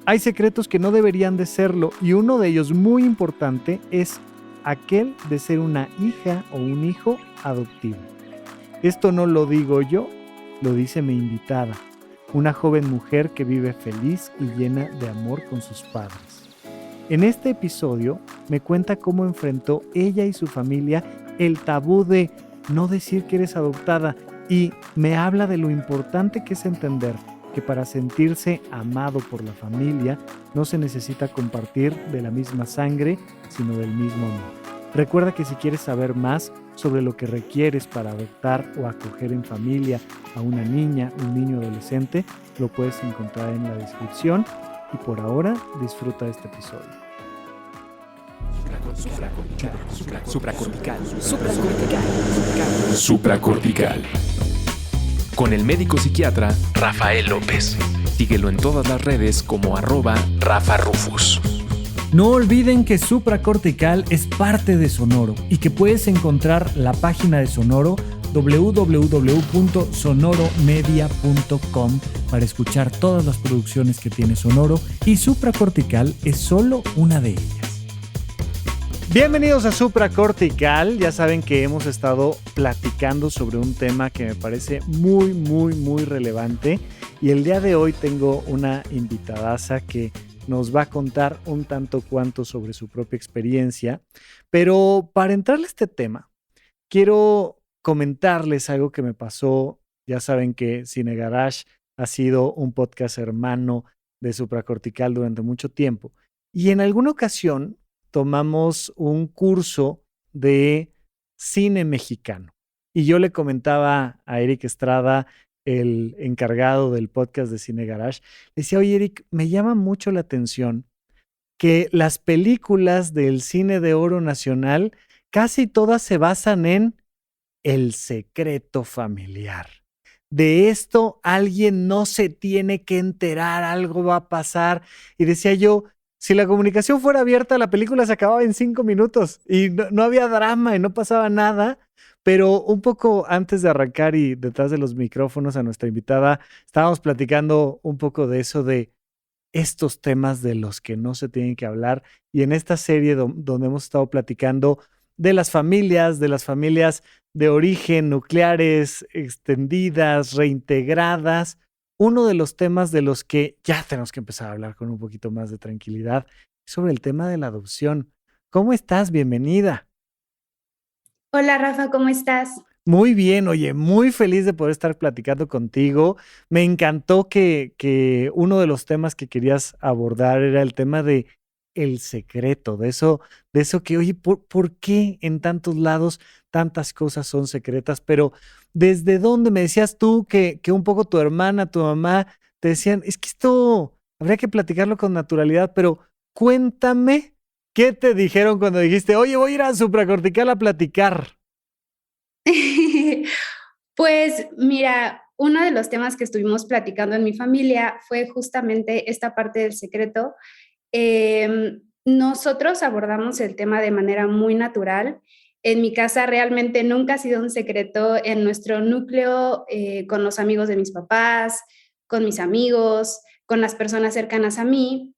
Hay secretos que no deberían de serlo y uno de ellos muy importante es aquel de ser una hija o un hijo adoptivo. Esto no lo digo yo, lo dice mi invitada, una joven mujer que vive feliz y llena de amor con sus padres. En este episodio me cuenta cómo enfrentó ella y su familia el tabú de no decir que eres adoptada y me habla de lo importante que es entender que para sentirse amado por la familia no se necesita compartir de la misma sangre, sino del mismo amor. Recuerda que si quieres saber más sobre lo que requieres para adoptar o acoger en familia a una niña, un niño adolescente, lo puedes encontrar en la descripción y por ahora disfruta de este episodio. Supracortical. Con el médico psiquiatra Rafael López. Síguelo en todas las redes como @RafaRufus. No olviden que Supracortical es parte de Sonoro y que puedes encontrar la página de Sonoro www.sonoromedia.com para escuchar todas las producciones que tiene Sonoro y Supracortical es solo una de ellas. Bienvenidos a Supracortical. Ya saben que hemos estado platicando sobre un tema que me parece muy relevante y el día de hoy tengo una invitadaza que nos va a contar un tanto cuanto sobre su propia experiencia, pero para entrarle a este tema, quiero comentarles algo que me pasó. Ya saben que Cine Garage ha sido un podcast hermano de Supracortical durante mucho tiempo y en alguna ocasión tomamos un curso de cine mexicano y yo le comentaba a Eric Estrada, el encargado del podcast de Cine Garage, le decía, oye Eric, me llama mucho la atención que las películas del cine de oro nacional casi todas se basan en el secreto familiar. De esto alguien no se tiene que enterar, algo va a pasar. Y decía yo, si la comunicación fuera abierta, la película se acababa en 5 minutos y no había drama y no pasaba nada. Pero un poco antes de arrancar y detrás de los micrófonos a nuestra invitada, estábamos platicando un poco de eso, de estos temas de los que no se tienen que hablar. Y en esta serie donde hemos estado platicando de las familias de origen, nucleares, extendidas, reintegradas, uno de los temas de los que ya tenemos que empezar a hablar con un poquito más de tranquilidad es sobre el tema de la adopción. ¿Cómo estás? Bienvenida. Hola Rafa, ¿cómo estás? Muy bien, oye, muy feliz de poder estar platicando contigo. Me encantó que uno de los temas que querías abordar era el tema de el secreto, de eso que, oye, ¿por qué en tantos lados tantas cosas son secretas? Pero ¿desde dónde? Me decías tú que un poco tu hermana, tu mamá te decían, es que esto habría que platicarlo con naturalidad, pero cuéntame, ¿qué te dijeron cuando dijiste, oye, voy a ir a Supracortical a platicar? Pues mira, uno de los temas que estuvimos platicando en mi familia fue justamente esta parte del secreto. Nosotros abordamos el tema de manera muy natural. En mi casa realmente nunca ha sido un secreto en nuestro núcleo, con los amigos de mis papás, con mis amigos, con las personas cercanas a mí.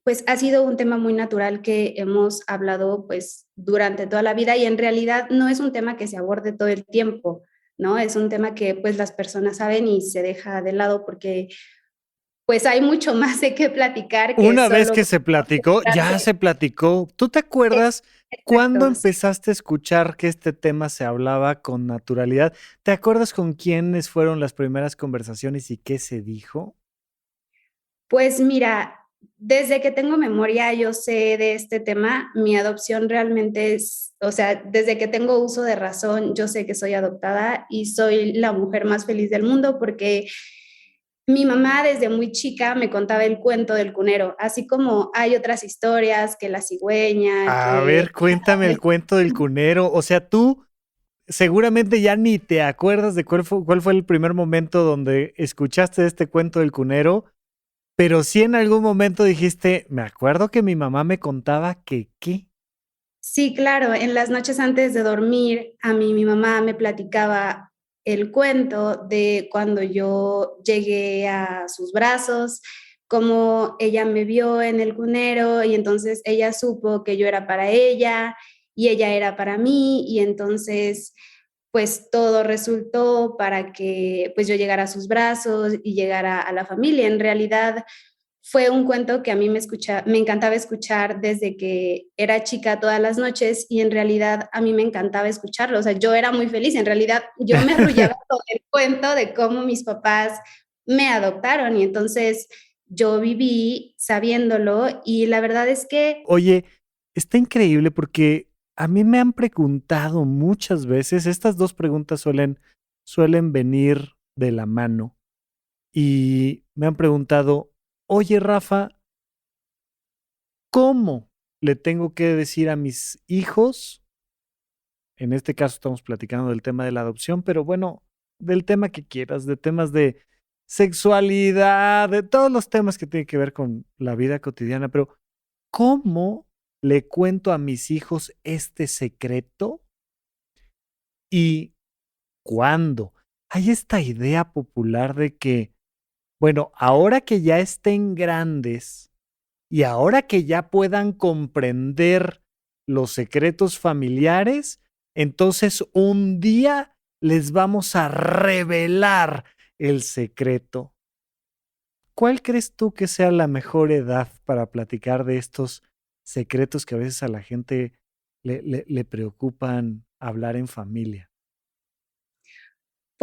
Pues ha sido un tema muy natural que hemos hablado pues durante toda la vida y en realidad no es un tema que se aborde todo el tiempo, ¿no? Es un tema que pues las personas saben y se deja de lado porque pues hay mucho más de qué platicar que Una vez solo que se platicó, ya se platicó. ¿Tú te acuerdas cuándo Exacto, sí. empezaste a escuchar que este tema se hablaba con naturalidad? ¿Te acuerdas con quiénes fueron las primeras conversaciones y qué se dijo? Pues mira, desde que tengo memoria yo sé de este tema. Mi adopción realmente es, o sea, desde que tengo uso de razón, yo sé que soy adoptada y soy la mujer más feliz del mundo porque mi mamá desde muy chica me contaba el cuento del cunero, así como hay otras historias que la cigüeña, A que... ver, cuéntame el cuento del cunero. O sea, tú seguramente ya ni te acuerdas de cuál fue el primer momento donde escuchaste este cuento del cunero, pero sí en algún momento dijiste, me acuerdo que mi mamá me contaba que qué. Sí, claro, en las noches antes de dormir, a mí mi mamá me platicaba el cuento de cuando yo llegué a sus brazos, cómo ella me vio en el cunero y entonces ella supo que yo era para ella y ella era para mí y entonces pues todo resultó para que pues yo llegara a sus brazos y llegara a la familia. En realidad fue un cuento que a mí me encantaba escuchar desde que era chica todas las noches y en realidad a mí me encantaba escucharlo. O sea, yo era muy feliz. En realidad yo me arrullaba con el cuento de cómo mis papás me adoptaron y entonces yo viví sabiéndolo y la verdad es que Oye, está increíble porque a mí me han preguntado muchas veces, estas dos preguntas suelen venir de la mano y me han preguntado, oye Rafa, ¿cómo le tengo que decir a mis hijos? En este caso estamos platicando del tema de la adopción, pero bueno, del tema que quieras, de temas de sexualidad, de todos los temas que tienen que ver con la vida cotidiana, pero ¿cómo le cuento a mis hijos este secreto y cuándo? Hay esta idea popular de que, bueno, ahora que ya estén grandes y ahora que ya puedan comprender los secretos familiares, entonces un día les vamos a revelar el secreto. ¿Cuál crees tú que sea la mejor edad para platicar de estos secretos que a veces a la gente le preocupan hablar en familia?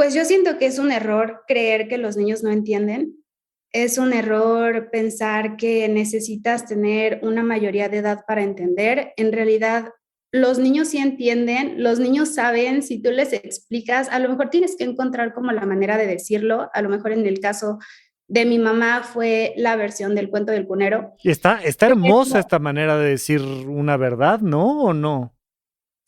pues yo siento que es un error creer que los niños no entienden. Es un error pensar que necesitas tener una mayoría de edad para entender. En realidad, los niños sí entienden, los niños saben, si tú les explicas, a lo mejor tienes que encontrar como la manera de decirlo. A lo mejor en el caso de mi mamá fue la versión del cuento del cunero. Y está hermosa esta manera de decir una verdad, ¿no? ¿O no?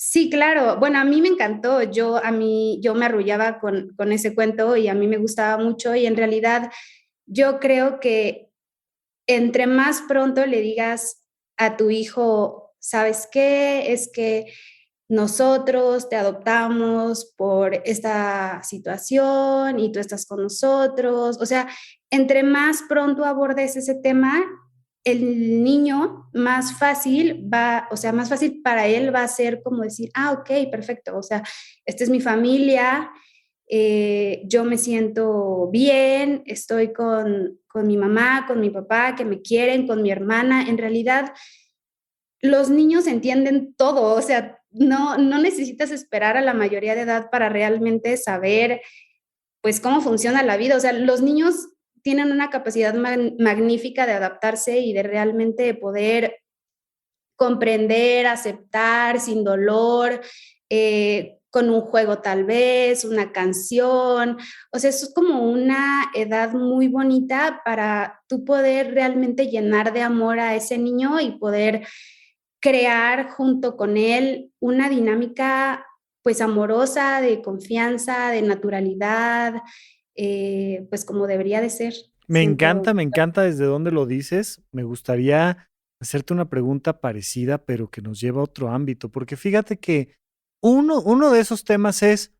Sí, claro. Bueno, a mí me encantó. Yo me arrullaba con ese cuento y a mí me gustaba mucho y en realidad yo creo que entre más pronto le digas a tu hijo, ¿sabes qué? Es que nosotros te adoptamos por esta situación y tú estás con nosotros. O sea, entre más pronto abordes ese tema, el niño más fácil va, o sea, más fácil para él va a ser como decir, ah, ok, perfecto, o sea, esta es mi familia, yo me siento bien, estoy con mi mamá, con mi papá, que me quieren, con mi hermana. En realidad, los niños entienden todo, o sea, no necesitas esperar a la mayoría de edad para realmente saber, pues, cómo funciona la vida. O sea, los niños tienen una capacidad magnífica de adaptarse y de realmente poder comprender, aceptar sin dolor, con un juego tal vez, una canción. O sea, eso es como una edad muy bonita para tú poder realmente llenar de amor a ese niño y poder crear junto con él una dinámica pues amorosa, de confianza, de naturalidad, pues como debería de ser, siento. Me encanta desde dónde lo dices. Me gustaría hacerte una pregunta parecida, pero que nos lleva a otro ámbito, porque fíjate que uno de esos temas es,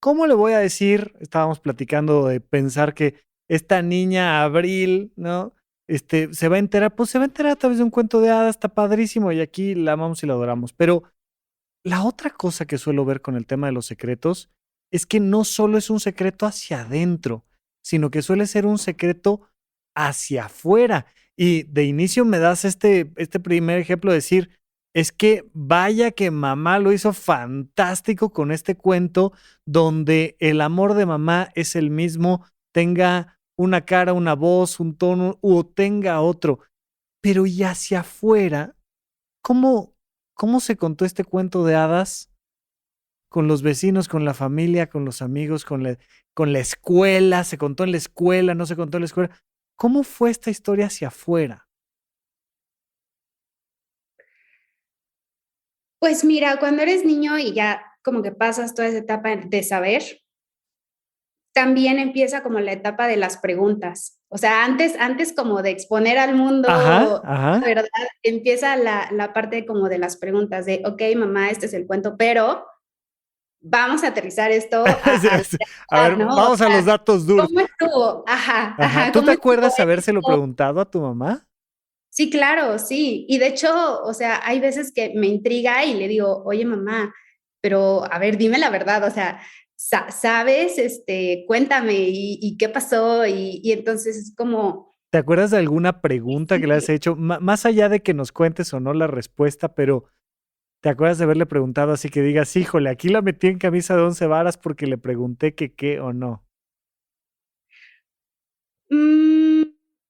¿cómo le voy a decir? Estábamos platicando de pensar que esta niña Abril, ¿no? Se va a enterar, pues se va a enterar a través de un cuento de hadas, está padrísimo y aquí la amamos y la adoramos. Pero la otra cosa que suelo ver con el tema de los secretos es que no solo es un secreto hacia adentro, sino que suele ser un secreto hacia afuera. Y de inicio me das este primer ejemplo de decir, es que vaya que mamá lo hizo fantástico con este cuento donde el amor de mamá es el mismo, tenga una cara, una voz, un tono o tenga otro. Pero y hacia afuera, ¿cómo, cómo se contó este cuento de hadas con los vecinos, con la familia, con los amigos, con la escuela? ¿Se contó en la escuela? ¿No se contó en la escuela? ¿Cómo fue esta historia hacia afuera? Pues mira, cuando eres niño y ya como que pasas toda esa etapa de saber, también empieza como la etapa de las preguntas. O sea, antes como de exponer al Ajá, mundo, ajá. ¿verdad? Empieza la parte como de las preguntas de, ok, mamá, este es el cuento, pero vamos a aterrizar esto Sí, a la sí. A ver, realidad, ¿no? O vamos a los sea, datos duros. ¿cómo estuvo? Ajá, Ajá. ajá, ¿Tú te ¿cómo estuvo acuerdas habérselo esto? preguntado a tu mamá? Sí, claro, sí. Y de hecho, o sea, hay veces que me intriga y le digo, oye, mamá, pero a ver, dime la verdad, o sea, ¿sabes? Cuéntame y qué pasó. Y entonces es como, ¿Te acuerdas de alguna pregunta que le has sí, hecho? Más allá de que nos cuentes o no la respuesta, pero ¿te acuerdas de haberle preguntado así que digas, híjole, aquí la metí en camisa de 11 varas porque le pregunté que qué o no? mm,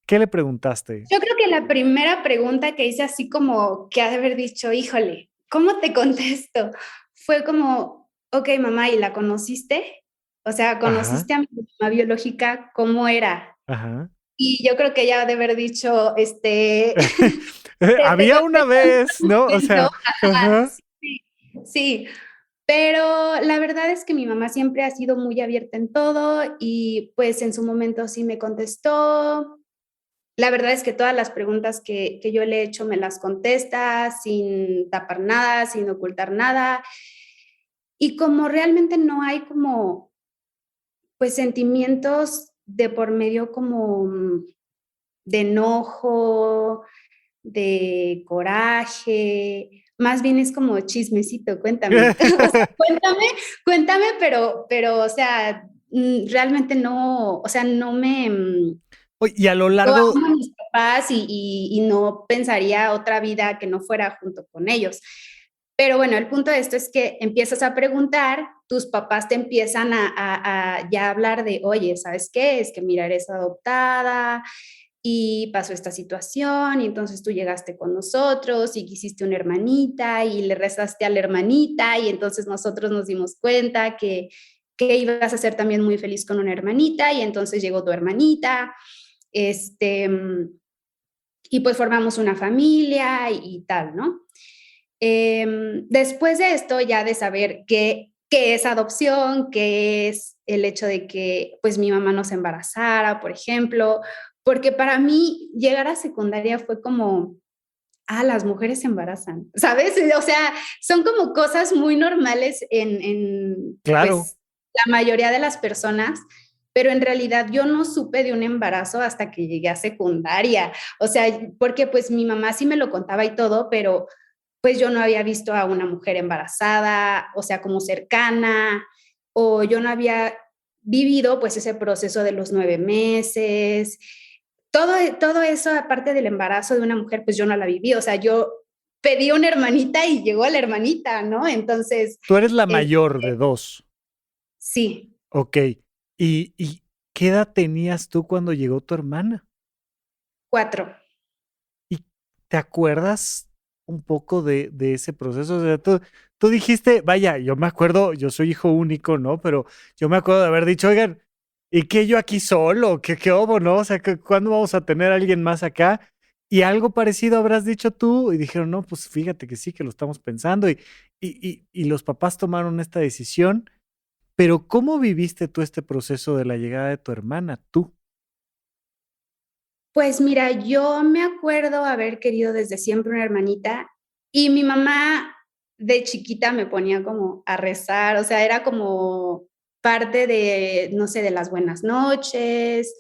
¿Qué le preguntaste? yo creo que la primera pregunta que hice así como que ha de haber dicho, híjole, ¿cómo te contesto? Fue como, ok, mamá, ¿y la conociste? O sea, Ajá, ¿conociste a mi mamá biológica? ¿Cómo era? ajá. Y yo creo que ella ha de haber dicho, te Había una contesto en vez, otro ¿no? O momento. sea, Ajá, ajá. sí, sí. Pero la verdad es que mi mamá siempre ha sido muy abierta en todo y pues en su momento sí me contestó. La verdad es que todas las preguntas que yo le he hecho me las contesta sin tapar nada, sin ocultar nada. Y como realmente no hay como, pues sentimientos de por medio como de enojo, de coraje, más bien es como chismecito, cuéntame. O sea, cuéntame, pero, o sea, realmente no, o sea, no me, Oye, y a lo yo largo, amo a mis papás y no pensaría otra vida que no fuera junto con ellos. Pero bueno, el punto de esto es que empiezas a preguntar, tus papás te empiezan a ya hablar de, oye, ¿sabes qué? Es que mira, eres adoptada y pasó esta situación y entonces tú llegaste con nosotros y quisiste una hermanita y le rezaste a la hermanita y entonces nosotros nos dimos cuenta que ibas a ser también muy feliz con una hermanita y entonces llegó tu hermanita, este, y pues formamos una familia y tal, ¿no? Después de esto, ya de saber qué es adopción, qué es el hecho de que pues mi mamá no se embarazara, por ejemplo, porque para mí llegar a secundaria fue como, las mujeres se embarazan, ¿sabes? O sea, son como cosas muy normales en claro. pues la mayoría de las personas, pero en realidad yo no supe de un embarazo hasta que llegué a secundaria, o sea, porque pues mi mamá sí me lo contaba y todo, pero pues yo no había visto a una mujer embarazada, o sea, como cercana, o yo no había vivido pues ese proceso de los 9 meses. Todo eso, aparte del embarazo de una mujer, pues yo no la viví, o sea, yo pedí una hermanita y llegó la hermanita, ¿no? Entonces, Tú eres la eh, mayor de dos. sí, Ok. ¿Y qué edad tenías tú cuando llegó tu hermana? 4. ¿Y te acuerdas un poco de ese proceso? O sea, tú dijiste, vaya, yo me acuerdo, yo soy hijo único, ¿no? Pero yo me acuerdo de haber dicho, oigan, ¿y qué yo aquí solo? ¿Qué hubo, no? O sea, ¿cuándo vamos a tener a alguien más acá? Y algo parecido habrás dicho tú. Y dijeron, no, pues fíjate que sí, que lo estamos pensando. Y los papás tomaron esta decisión. Pero ¿cómo viviste tú este proceso de la llegada de tu hermana, tú? Pues mira, yo me acuerdo haber querido desde siempre una hermanita y mi mamá de chiquita me ponía como a rezar, o sea, era como parte de, no sé, de las buenas noches.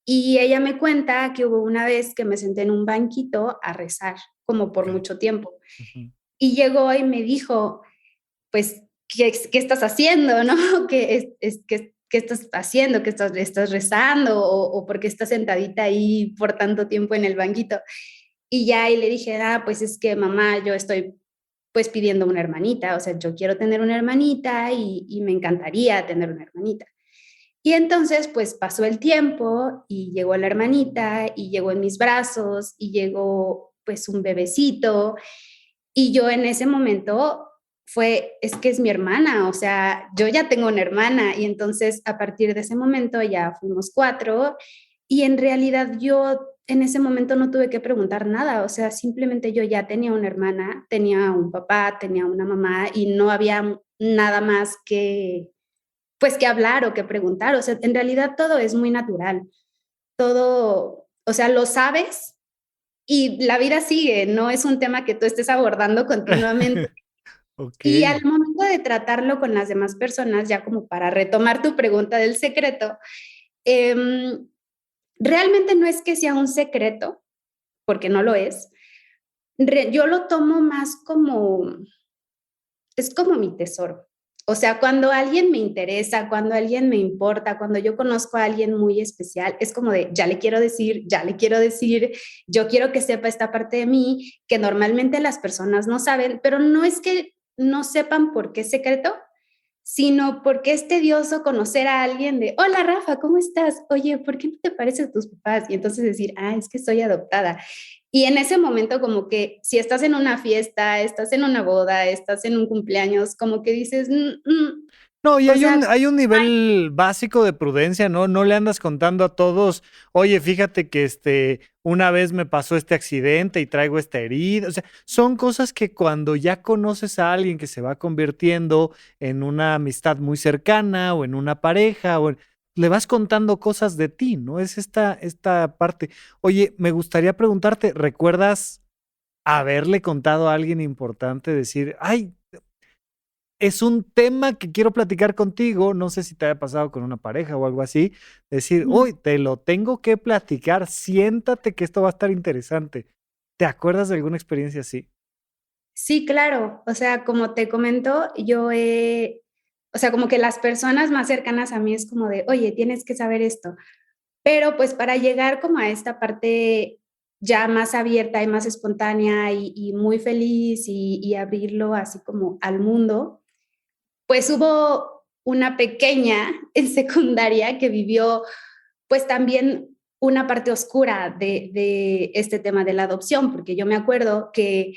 Y ella me cuenta que hubo una vez que me senté en un banquito a rezar, como por Ok. mucho tiempo. Ujú. Y llegó y me dijo, pues, ¿qué estás haciendo, no? ¿Qué estás haciendo? ¿Estás rezando? ¿O por qué estás sentadita ahí por tanto tiempo en el banquito? Y ya y le dije, pues es que mamá, yo estoy pues pidiendo una hermanita, o sea, yo quiero tener una hermanita y me encantaría tener una hermanita. Y entonces, pues pasó el tiempo y llegó la hermanita y llegó en mis brazos y llegó pues un bebecito y yo en ese momento es que es mi hermana, o sea, yo ya tengo una hermana y entonces a partir de ese momento ya fuimos 4 y en realidad yo en ese momento no tuve que preguntar nada, o sea, simplemente yo ya tenía una hermana, tenía un papá, tenía una mamá y no había nada más que, pues, que hablar o que preguntar, o sea, en realidad todo es muy natural, todo, o sea, lo sabes y la vida sigue, no es un tema que tú estés abordando continuamente. Ok. Y al momento de tratarlo con las demás personas, ya como para retomar tu pregunta del secreto, em, realmente no es que sea un secreto, porque no lo es. Yo lo tomo más como, es como mi tesoro. O sea, cuando alguien me interesa, cuando alguien me importa, cuando yo conozco a alguien muy especial, es como de, ya le quiero decir, ya le quiero decir, yo quiero que sepa esta parte de mí que normalmente las personas no saben, pero no es que no sepan por qué es secreto, sino porque es tedioso conocer a alguien de, hola Rafa, ¿cómo estás? Oye, ¿por qué no te pareces a tus papás? Y entonces decir, es que soy adoptada. Y en ese momento como que si estás en una fiesta, estás en una boda, estás en un cumpleaños, como que dices, No, y o sea, hay un nivel básico de prudencia, ¿no? No le andas contando a todos, oye, fíjate que una vez me pasó este accidente y traigo esta herida. O sea, son cosas que cuando ya conoces a alguien que se va convirtiendo en una amistad muy cercana o en una pareja, le vas contando cosas de ti, ¿no? Es esta parte. Oye, me gustaría preguntarte, ¿recuerdas haberle contado a alguien importante, decir, ay, es un tema que quiero platicar contigo, no sé si te haya pasado con una pareja o algo así, decir, mm, hoy te lo tengo que platicar, siéntate que esto va a estar interesante. ¿Te acuerdas de alguna experiencia así? sí, claro, o sea, como te comento, o sea, como que las personas más cercanas a mí es como de, oye, tienes que saber esto. Pero pues para llegar como a esta parte ya más abierta y más espontánea y muy feliz y abrirlo así como al mundo, pues hubo una pequeña en secundaria que vivió pues también una parte oscura de este tema de la adopción, porque yo me acuerdo que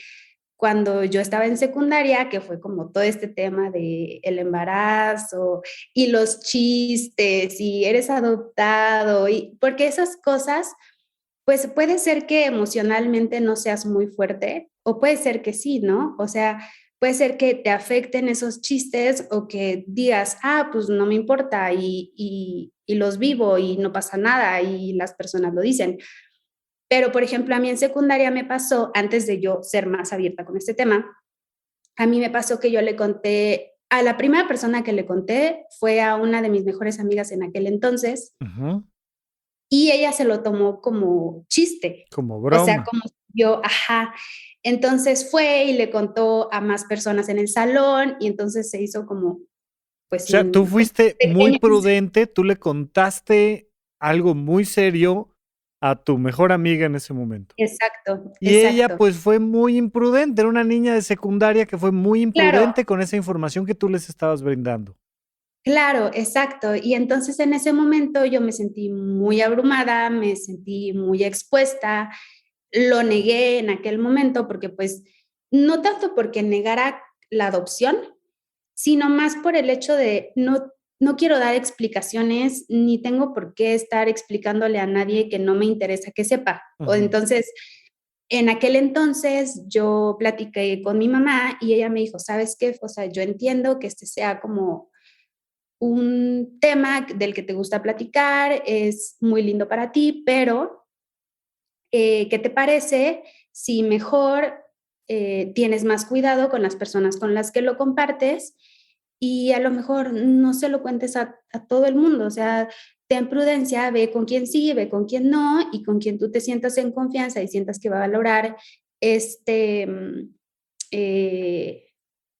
cuando yo estaba en secundaria, que fue como todo este tema de el embarazo y los chistes y eres adoptado y porque esas cosas, pues puede ser que emocionalmente no seas muy fuerte o puede ser que sí, ¿no? O sea, puede ser que te afecten esos chistes o que digas, pues no me importa y los vivo y no pasa nada y las personas lo dicen. Pero, por ejemplo, a mí en secundaria me pasó, antes de yo ser más abierta con este tema, a mí me pasó que yo le conté, a la primera persona que le conté fue a una de mis mejores amigas en aquel entonces, Ujú. y ella se lo tomó como chiste, Como o sea, broma. como si yo, ajá. Entonces fue y le contó a más personas en el salón y entonces se hizo como, pues, O sea, tú como fuiste muy pequeño. prudente, tú le contaste algo muy serio a tu mejor amiga en ese momento. Exacto, Y ella, exacto. pues, fue muy imprudente, era una niña de secundaria que fue muy Claro, imprudente con esa información que tú les estabas brindando. claro, exacto. Y entonces en ese momento yo me sentí muy abrumada, me sentí muy expuesta, lo negué en aquel momento porque pues no tanto porque negara la adopción, sino más por el hecho de no quiero dar explicaciones ni tengo por qué estar explicándole a nadie que no me interesa que sepa. O Ujú. entonces, en aquel entonces yo platiqué con mi mamá y ella me dijo, ¿sabes qué? O sea, yo entiendo que este sea como un tema del que te gusta platicar, es muy lindo para ti, pero ¿qué te parece si mejor tienes más cuidado con las personas con las que lo compartes y a lo mejor no se lo cuentes a todo el mundo? O sea, ten prudencia, ve con quién sí, ve con quién no y con quien tú te sientas en confianza y sientas que va a valorar este, eh,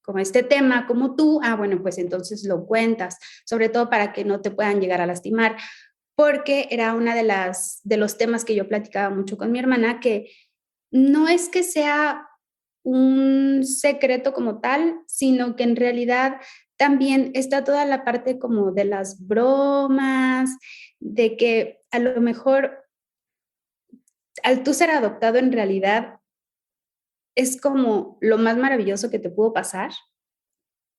como este tema como tú, bueno, pues entonces lo cuentas, sobre todo para que no te puedan llegar a lastimar, porque era una de los temas que yo platicaba mucho con mi hermana, que no es que sea un secreto como tal, sino que en realidad también está toda la parte como de las bromas, de que a lo mejor al tú ser adoptado en realidad es como lo más maravilloso que te pudo pasar,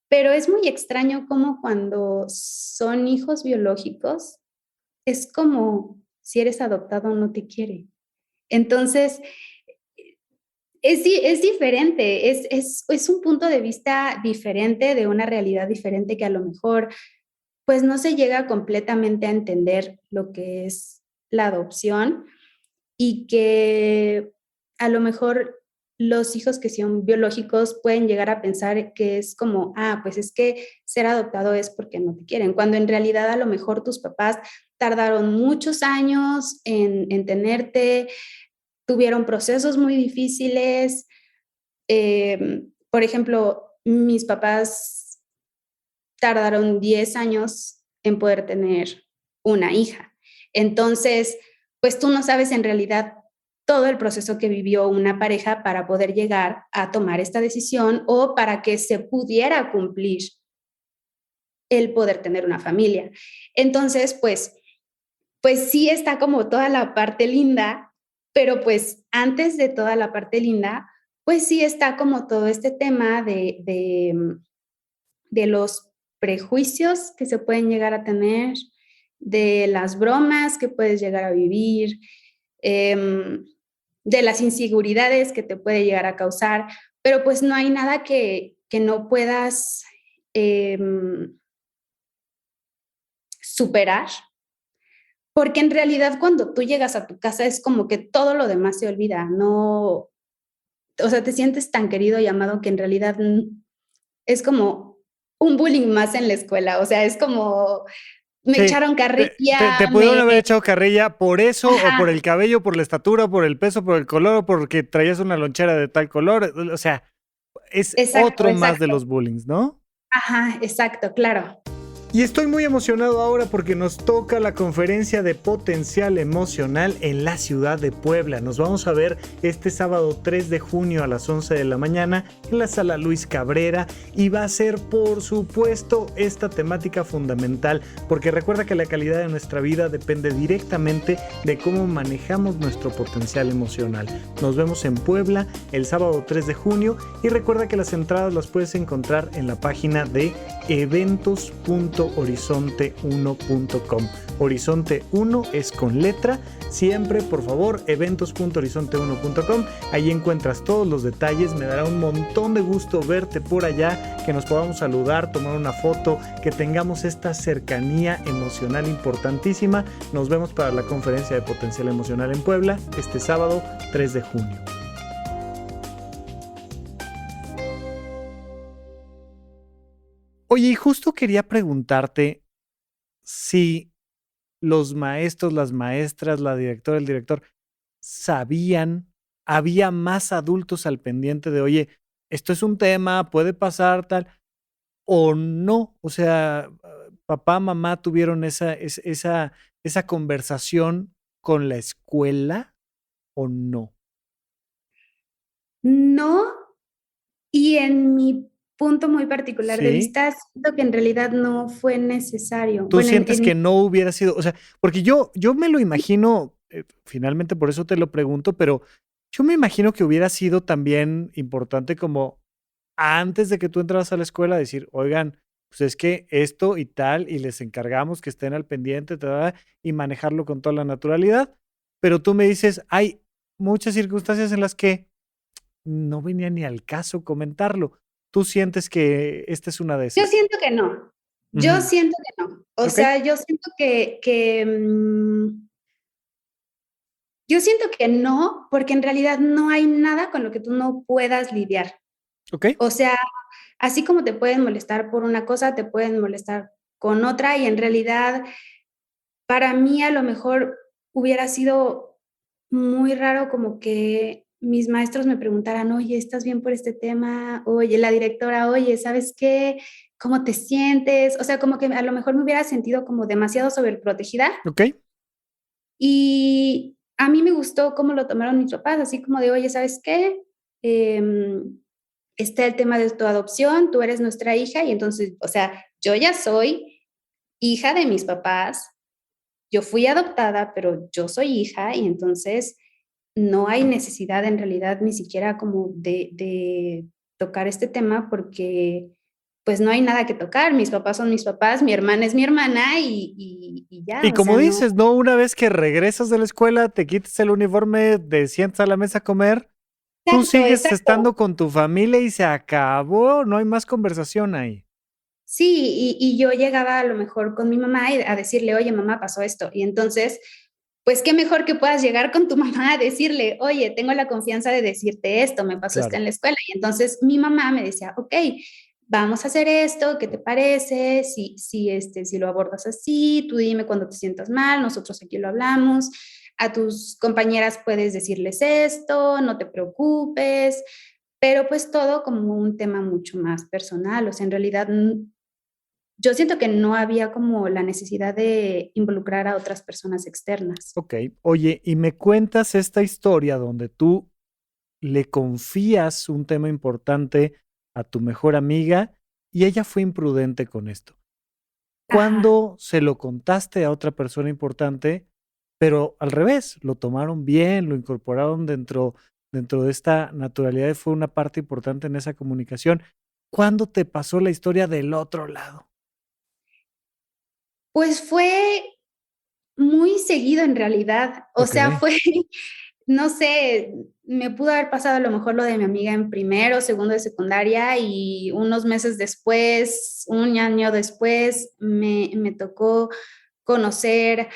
pero es muy extraño como cuando son hijos biológicos, es como si eres adoptado no te quiere. Entonces, es diferente, es un punto de vista diferente, de una realidad diferente que a lo mejor, pues, no se llega completamente a entender lo que es la adopción y que a lo mejor los hijos que son biológicos pueden llegar a pensar que es como, pues es que ser adoptado es porque no te quieren, cuando en realidad a lo mejor tus papás tardaron muchos años en tenerte, tuvieron procesos muy difíciles. Por ejemplo, mis papás tardaron 10 años en poder tener una hija. Entonces, pues tú no sabes en realidad todo el proceso que vivió una pareja para poder llegar a tomar esta decisión o para que se pudiera cumplir el poder tener una familia. Entonces, pues sí está como toda la parte linda, pero pues antes de toda la parte linda, pues sí está como todo este tema de los prejuicios que se pueden llegar a tener, de las bromas que puedes llegar a vivir, de las inseguridades que te puede llegar a causar, pero pues no hay nada que no puedas superar, porque en realidad cuando tú llegas a tu casa es como que todo lo demás se olvida, no, o sea, te sientes tan querido y amado que en realidad es como un bullying más en la escuela, o sea, es como me Sí, echaron te carrilla, pudieron haber echado carrilla por eso, o por ajá, el cabello, por la estatura, por el peso, por el color, o porque traías una lonchera de tal color. O sea, es exacto, otro más de exacto, los bullings, ¿no? ajá, exacto, claro. Y estoy muy emocionado ahora porque nos toca la conferencia de potencial emocional en la ciudad de Puebla. Nos vamos a ver este sábado 3 de junio a las 11 de la mañana en la sala Luis Cabrera y va a ser, por supuesto, esta temática fundamental, porque recuerda que la calidad de nuestra vida depende directamente de cómo manejamos nuestro potencial emocional. Nos vemos en Puebla el sábado 3 de junio y recuerda que las entradas las puedes encontrar en la página de eventos.horizonte1.com. Horizonte 1 es con letra. Siempre, por favor, eventos.horizonte1.com. Ahí encuentras todos los detalles. Me dará un montón de gusto verte por allá, que nos podamos saludar, tomar una foto, que tengamos esta cercanía emocional importantísima. Nos vemos para la conferencia de potencial emocional en Puebla este sábado 3 de junio. Oye, y justo quería preguntarte si los maestros, las maestras, la directora, el director, sabían, había más adultos al pendiente de, oye, esto es un tema, puede pasar tal, o no. O sea, papá, mamá tuvieron esa conversación con la escuela o no. No, y en mi punto muy particular de Sí. vista, siento que en realidad no fue necesario. ¿Tú Bueno, sientes que no hubiera sido? O sea, porque yo me lo imagino, finalmente por eso te lo pregunto, pero yo me imagino que hubiera sido también importante como antes de que tú entras a la escuela decir: "Oigan, pues es que esto y tal, y les encargamos que estén al pendiente, y manejarlo con toda la naturalidad". Pero tú me dices, hay muchas circunstancias en las que no venía ni al caso comentarlo. ¿Tú sientes que esta es una de yo esas? siento que no, yo Ujú. siento que no. O Okey, sea, yo siento que no, porque en realidad no hay nada con lo que tú no puedas lidiar. okey. O sea, así como te pueden molestar por una cosa, te pueden molestar con otra, y en realidad, para mí, a lo mejor hubiera sido muy raro como que mis maestros me preguntaran: "Oye, ¿estás bien por este tema?". Oye, la directora: "Oye, ¿sabes qué? ¿Cómo te sientes?". O sea, como que a lo mejor me hubiera sentido como demasiado sobreprotegida, Okey. y a mí me gustó cómo lo tomaron mis papás, así como de: "Oye, ¿sabes qué? Em, está el tema de tu adopción, tú eres nuestra hija", y entonces, o sea, yo ya soy hija de mis papás, yo fui adoptada, pero yo soy hija, y entonces no hay necesidad en realidad ni siquiera como de tocar este tema porque, pues, no hay nada que tocar. Mis papás son mis papás, mi hermana es mi hermana y ya, Y o como sea, no. dices, ¿no? Una vez que regresas de la escuela, te quitas el uniforme, te sientas a la mesa a comer, tú Exacto, sigues exacto. estando con tu familia y se acabó, no hay más conversación ahí. Sí, y yo llegaba a lo mejor con mi mamá y a decirle: "Oye, mamá, pasó esto". Y entonces, pues qué mejor que puedas llegar con tu mamá a decirle, oye, tengo la confianza de decirte esto, me pasó esto Claro. en la escuela. Y entonces mi mamá me decía, ok, vamos a hacer esto, ¿qué te parece? Si lo abordas así, tú dime cuando te sientas mal, nosotros aquí lo hablamos. A tus compañeras puedes decirles esto, no te preocupes, pero pues todo como un tema mucho más personal. O sea, en realidad yo siento que no había como la necesidad de involucrar a otras personas externas. Ok. Oye, y me cuentas esta historia donde tú le confías un tema importante a tu mejor amiga y ella fue imprudente con esto. Ajá. ¿Cuándo se lo contaste a otra persona importante, pero al revés, lo tomaron bien, lo incorporaron dentro de esta naturalidad y fue una parte importante en esa comunicación? ¿Cuándo te pasó la historia del otro lado? Pues fue muy seguido en realidad. O sea, Okey. fue, no sé, me pudo haber pasado a lo mejor lo de mi amiga en primero, segundo de secundaria y unos meses después, un año después, me tocó conocer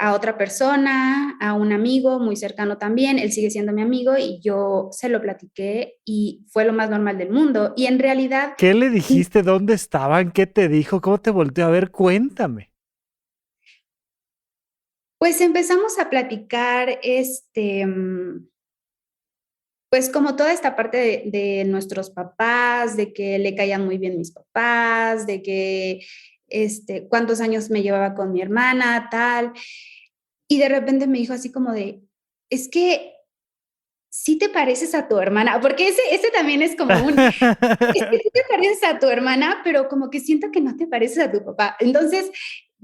a otra persona, a un amigo muy cercano también. Él sigue siendo mi amigo y yo se lo platiqué y fue lo más normal del mundo. Y en realidad, ¿Qué le dijiste? ¿Dónde estaban? ¿Qué te dijo? ¿Cómo te volteó a ver? Cuéntame. pues empezamos a platicar, pues como toda esta parte de nuestros papás, de que le caían muy bien mis papás, de que cuántos años me llevaba con mi hermana, tal. Y de repente me dijo así como de, es que sí te pareces a tu hermana, porque ese también es como es que sí te pareces a tu hermana, pero como que siento que no te pareces a tu papá. Entonces,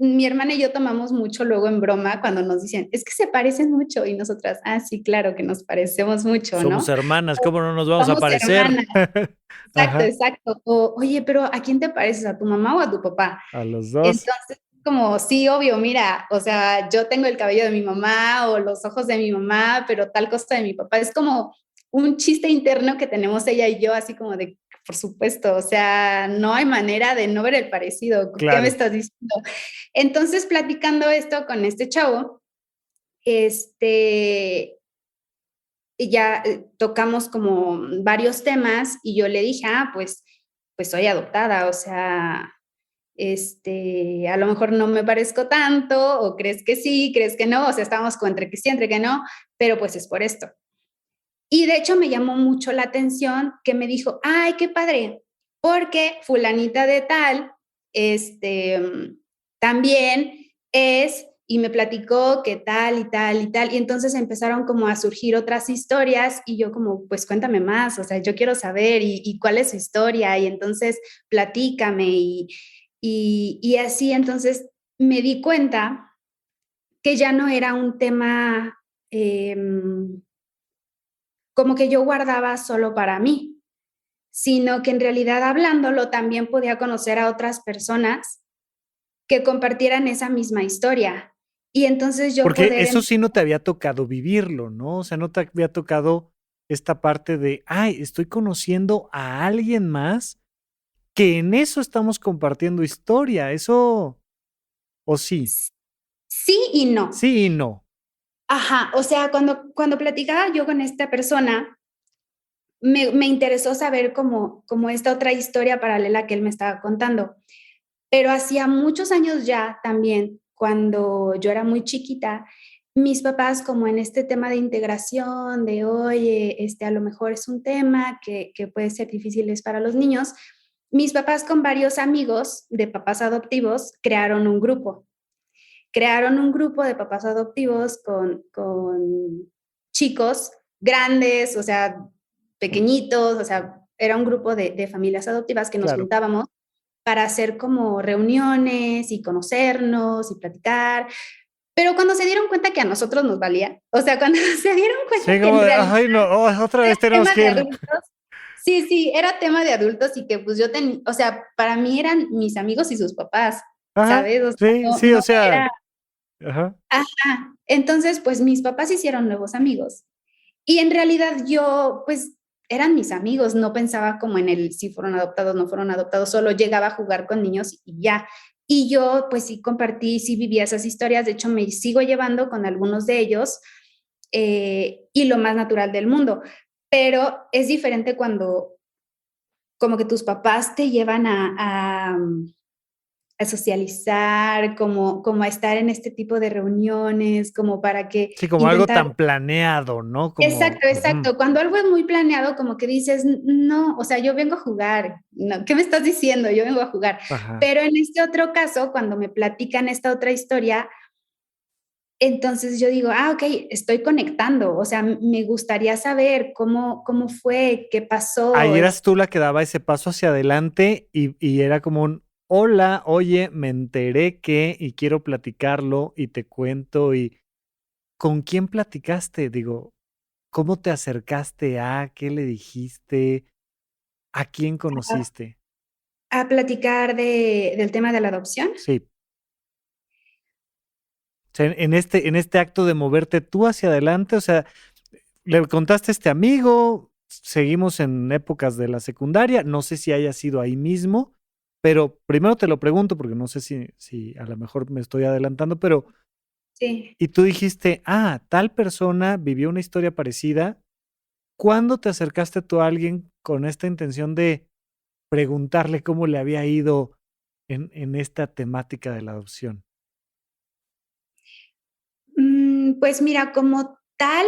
mi hermana y yo tomamos mucho luego en broma cuando nos dicen, es que se parecen mucho y nosotras, sí, claro que nos parecemos mucho, Somos ¿no? hermanas, ¿cómo no nos vamos a Somos parecer? hermanas. Exacto, Ajá, exacto. O, oye, pero ¿a quién te pareces? ¿A tu mamá o a tu papá? a los 2. Entonces, como, sí, obvio, mira, o sea, yo tengo el cabello de mi mamá o los ojos de mi mamá, pero tal cosa de mi papá. Es como un chiste interno que tenemos ella y yo, así como de, por supuesto, o sea, no hay manera de no ver el parecido. ¿Qué me Claro. estás diciendo? Entonces, platicando esto con este chavo, este, y ya tocamos como varios temas y yo le dije, pues soy adoptada, o sea, a lo mejor no me parezco tanto, o crees que sí, crees que no, o sea, estábamos como entre que sí, entre que no, pero pues es por esto. Y de hecho me llamó mucho la atención que me dijo, ay, qué padre, porque fulanita de tal, también es, y me platicó que tal y tal y tal, y entonces empezaron como a surgir otras historias y yo como, pues cuéntame más, o sea, yo quiero saber y cuál es su historia, y entonces platícame y así, entonces me di cuenta que ya no era un tema como que yo guardaba solo para mí, sino que en realidad hablándolo también podía conocer a otras personas que compartieran esa misma historia. Y entonces yo Porque poder, eso sí no te había tocado vivirlo, ¿no? O sea, no te había tocado esta parte de, ay, estoy conociendo a alguien más que en eso estamos compartiendo historia. Eso, ¿o sí? sí y no. Sí y no. Ajá, o sea, cuando platicaba yo con esta persona, me interesó saber como esta otra historia paralela que él me estaba contando. Pero hacía muchos años ya también, cuando yo era muy chiquita, mis papás como en este tema de integración, de oye, a lo mejor es un tema que puede ser difícil para los niños, mis papás con varios amigos de papás adoptivos crearon un grupo de papás adoptivos con chicos grandes, o sea, pequeñitos, o sea, era un grupo de familias adoptivas que nos Claro. juntábamos para hacer como reuniones y conocernos y platicar. Pero cuando se dieron cuenta que a nosotros nos valía, o sea, cuando se dieron cuenta Sí, que como en de, realidad ay, no, otra era vez tenemos tema que de ir. adultos, sí, sí, era tema de adultos y que pues o sea, para mí eran mis amigos y sus papás, Ajá, ¿sabes? O sea, sí, no, sí, no o sea, era, ajá. ajá. Entonces, pues mis papás hicieron nuevos amigos y en realidad yo, pues eran mis amigos, no pensaba como en el si fueron adoptados, no fueron adoptados, solo llegaba a jugar con niños y ya. Y yo pues sí compartí, sí vivía esas historias, de hecho me sigo llevando con algunos de ellos y lo más natural del mundo, pero es diferente cuando como que tus papás te llevan a socializar, como a estar en este tipo de reuniones, como para que Sí, como algo intentar. tan planeado, ¿no? Como, Exacto, ujú, exacto. Cuando algo es muy planeado, como que dices, no, o sea, yo vengo a jugar. No, ¿qué me estás diciendo? Yo vengo a jugar. ajá. Pero en este otro caso, cuando me platican esta otra historia, entonces yo digo, ok, estoy conectando. O sea, me gustaría saber cómo fue, qué pasó. Ahí eras tú la que daba ese paso hacia adelante y era como un, hola, oye, me enteré que y quiero platicarlo y te cuento y ¿con quién platicaste? Digo, ¿cómo te acercaste a? ¿Qué le dijiste? ¿A quién conociste? A platicar del tema de la adopción. Sí. O sea, en este acto de moverte tú hacia adelante, o sea, le contaste a este amigo, seguimos en épocas de la secundaria, no sé si haya sido ahí mismo, pero primero te lo pregunto porque no sé si a lo mejor me estoy adelantando, pero Sí. y tú dijiste, ah, tal persona vivió una historia parecida. ¿Cuándo te acercaste tú a alguien con esta intención de preguntarle cómo le había ido en esta temática de la adopción? Pues mira, como tal,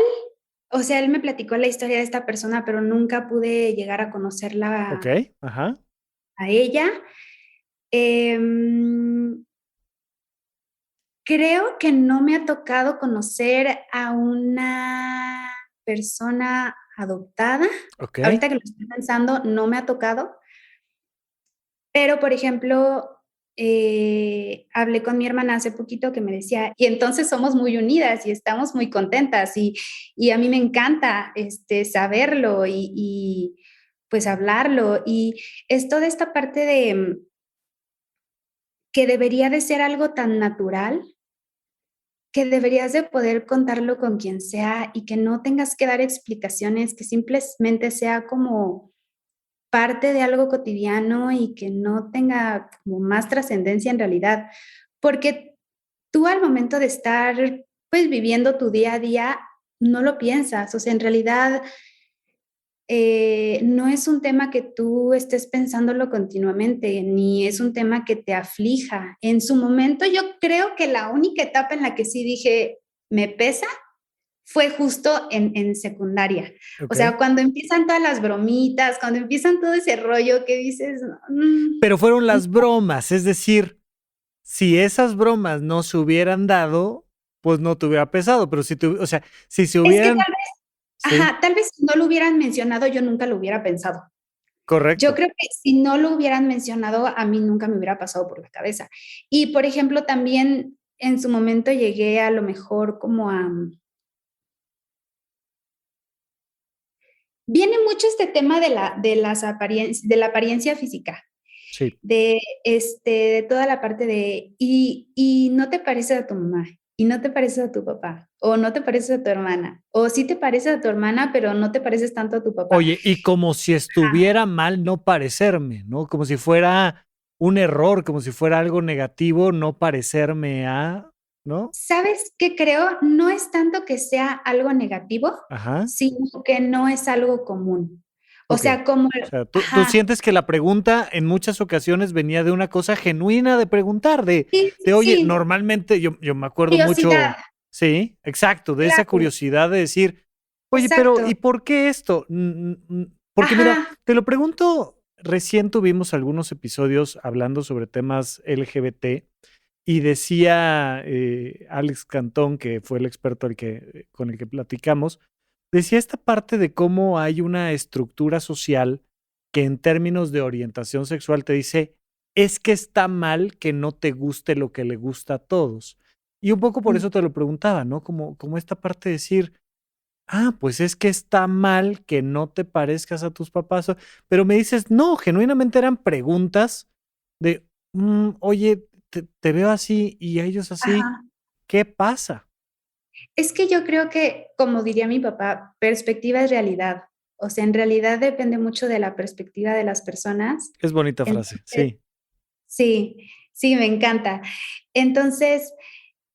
o sea, él me platicó la historia de esta persona, pero nunca pude llegar a conocerla Okey, ajá, a ella. Em, Creo que no me ha tocado conocer a una persona adoptada. okey, Ahorita que lo estoy pensando, no me ha tocado, pero, por ejemplo, hablé con mi hermana hace poquito que me decía, y entonces somos muy unidas y estamos muy contentas y a mí me encanta, saberlo y, pues, hablarlo. Y es toda esta parte de que debería de ser algo tan natural, que deberías de poder contarlo con quien sea y que no tengas que dar explicaciones, que simplemente sea como parte de algo cotidiano y que no tenga como más trascendencia en realidad, porque tú al momento de estar, pues, viviendo tu día a día, no lo piensas, o sea, en realidad, no es un tema que tú estés pensándolo continuamente, ni es un tema que te aflija. En su momento, yo creo que la única etapa en la que sí dije: "Me pesa", fue justo en secundaria. O sea, okey. cuando empiezan todas las bromitas, cuando empiezan todo ese rollo que dices, Pero fueron las bromas, es decir, si esas bromas no se hubieran dado, pues no te hubiera pesado, pero si te o sea, si se es que hubieran tal vez, sí, tal vez si no lo hubieran mencionado, yo nunca lo hubiera pensado. Yo correcto. creo que si no lo hubieran mencionado, a mí nunca me hubiera pasado por la cabeza. Y, por ejemplo, también en su momento llegué a lo mejor como a viene mucho este tema de la apariencia física. Sí. De toda la parte de, y no te pareces a tu mamá, y no te pareces a tu papá, o no te pareces a tu hermana, o sí te pareces a tu hermana, pero no te pareces tanto a tu papá. Oye, y como si Ajá. estuviera mal no parecerme, ¿no? Como si fuera un error, como si fuera algo negativo no parecerme a, ¿no? ¿Sabes qué creo? No es tanto que sea algo negativo, Ajá, sino que no es algo común. O okey. sea, como O sea, tú ajá, sientes que la pregunta en muchas ocasiones venía de una cosa genuina de preguntar, sí, sí, de oye, sí, normalmente yo me acuerdo curiosidad, mucho sí, exacto, de esa claro, curiosidad de decir: "Oye, pero, exacto. ¿y por qué esto?". Porque mira, Ajá, te lo pregunto, recién tuvimos algunos episodios hablando sobre temas LGBT y decía, Alex Cantón, que fue el experto al que con el que platicamos, decía esta parte de cómo hay una estructura social que en términos de orientación sexual te dice: "Es que está mal que no te guste lo que le gusta a todos". Y un poco por mm, eso te lo preguntaba, ¿no? Como esta parte de decir: "Ah, pues es que está mal que no te parezcas a tus papás", pero me dices: "No, genuinamente eran preguntas de, oye, te veo así y a ellos así, ajá. ¿qué pasa?". Es que yo creo que, como diría mi papá, perspectiva es realidad. O sea, en realidad depende mucho de la perspectiva de las personas. Es bonita frase, Entonces, sí. sí. Sí, me encanta. Entonces,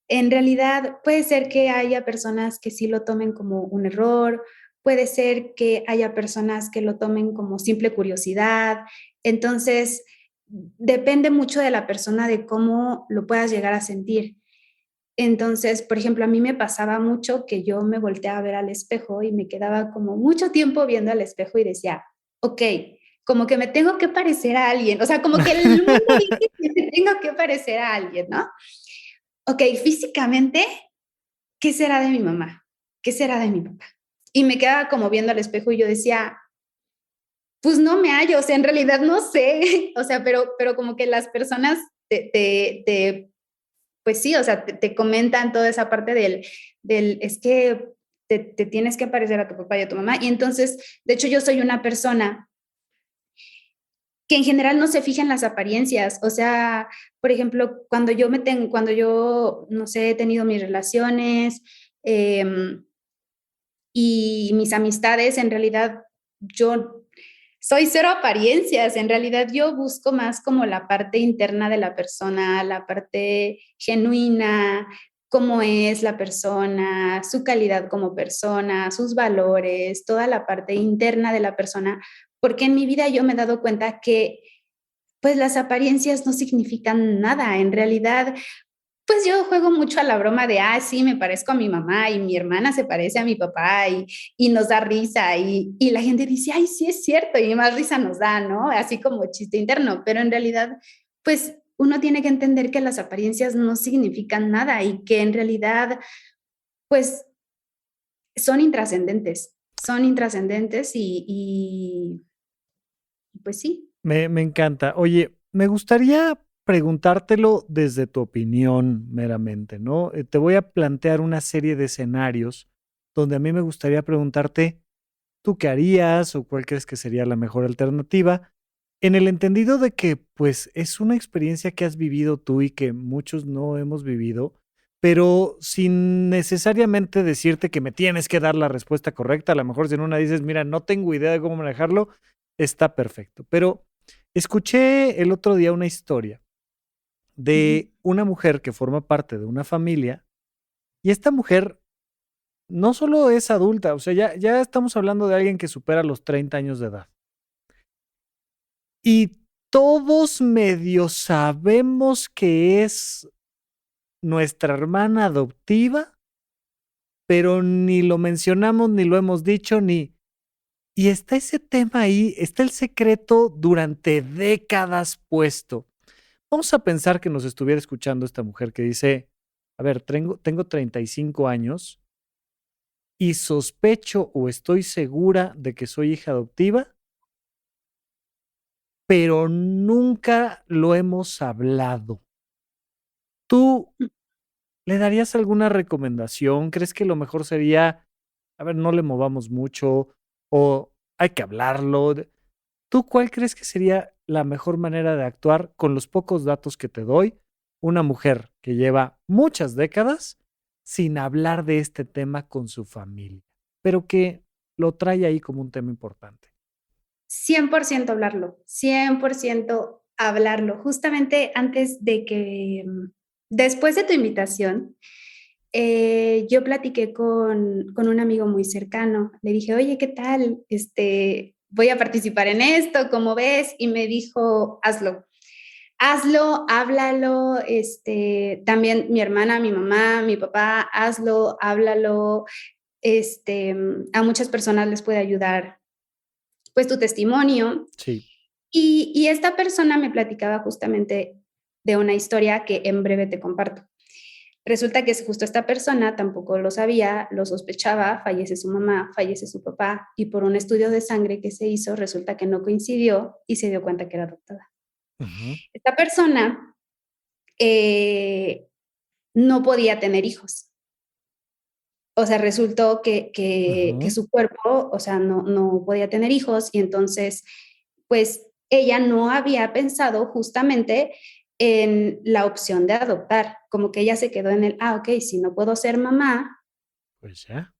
en realidad puede ser que haya personas que sí lo tomen como un error, puede ser que haya personas que lo tomen como simple curiosidad. Entonces, depende mucho de la persona de cómo lo puedas llegar a sentir. Entonces, por ejemplo, a mí me pasaba mucho que yo me volteaba a ver al espejo y me quedaba como mucho tiempo viendo al espejo y decía, ok, como que me tengo que parecer a alguien, o sea, como que el mundo dice que me tengo que parecer a alguien, ¿no? Ok, físicamente, ¿qué será de mi mamá? ¿Qué será de mi papá? Y me quedaba como viendo al espejo y yo decía, pues no me hallo, o sea, en realidad no sé, o sea, pero como que las personas pues sí, o sea, te comentan toda esa parte es que te tienes que parecer a tu papá y a tu mamá. Y entonces, de hecho, yo soy una persona que en general no se fija en las apariencias. O sea, por ejemplo, cuando yo, no sé, he tenido mis relaciones y mis amistades, en realidad yo soy cero apariencias, en realidad yo busco más como la parte interna de la persona, la parte genuina, cómo es la persona, su calidad como persona, sus valores, toda la parte interna de la persona, porque en mi vida yo me he dado cuenta que pues las apariencias no significan nada, en realidad pues yo juego mucho a la broma de, ah, sí, me parezco a mi mamá y mi hermana se parece a mi papá y nos da risa y la gente dice, ay, sí es cierto y más risa nos da, ¿no? Así como chiste interno, pero en realidad, pues uno tiene que entender que las apariencias no significan nada y que en realidad, pues son intrascendentes y pues sí. Me encanta. Oye, me gustaría preguntártelo desde tu opinión meramente, ¿no? Te voy a plantear una serie de escenarios donde a mí me gustaría preguntarte, ¿tú qué harías o cuál crees que sería la mejor alternativa? En el entendido de que, pues, es una experiencia que has vivido tú y que muchos no hemos vivido, pero sin necesariamente decirte que me tienes que dar la respuesta correcta. A lo mejor si en una dices, mira, no tengo idea de cómo manejarlo, está perfecto. Pero escuché el otro día una historia Ujú. de una mujer que forma parte de una familia y esta mujer no solo es adulta, o sea, ya estamos hablando de alguien que supera los 30 años de edad. Y todos medio sabemos que es nuestra hermana adoptiva, pero ni lo mencionamos, ni lo hemos dicho, ni... Y está ese tema ahí, está el secreto durante décadas puesto. Vamos a pensar que nos estuviera escuchando esta mujer que dice, a ver, tengo 35 años y sospecho o estoy segura de que soy hija adoptiva, pero nunca lo hemos hablado. ¿Tú le darías alguna recomendación? ¿Crees que lo mejor sería, a ver, no le movamos mucho o hay que hablarlo? ¿Tú cuál crees que sería la mejor manera de actuar con los pocos datos que te doy? Una mujer que lleva muchas décadas sin hablar de este tema con su familia, pero que lo trae ahí como un tema importante. 100% hablarlo, 100% hablarlo. Justamente antes de que, después de tu invitación, yo platiqué con un amigo muy cercano. Le dije, oye, ¿qué tal? Voy a participar en esto, ¿cómo ves? Y me dijo, hazlo, háblalo. También mi hermana, mi mamá, mi papá, hazlo, háblalo. A muchas personas les puede ayudar pues tu testimonio. Sí. Y esta persona me platicaba justamente de una historia que en breve te comparto. Resulta que es justo esta persona, tampoco lo sabía, lo sospechaba, fallece su mamá, fallece su papá, y por un estudio de sangre que se hizo, resulta que no coincidió y se dio cuenta que era adoptada. Ujú, Esta persona eh, no podía tener hijos. O sea, resultó que ujú. su cuerpo, o sea, no podía tener hijos y entonces, pues ella no había pensado justamente en la opción de adoptar, como que ella se quedó en ok, si no puedo ser mamá, Pues ya.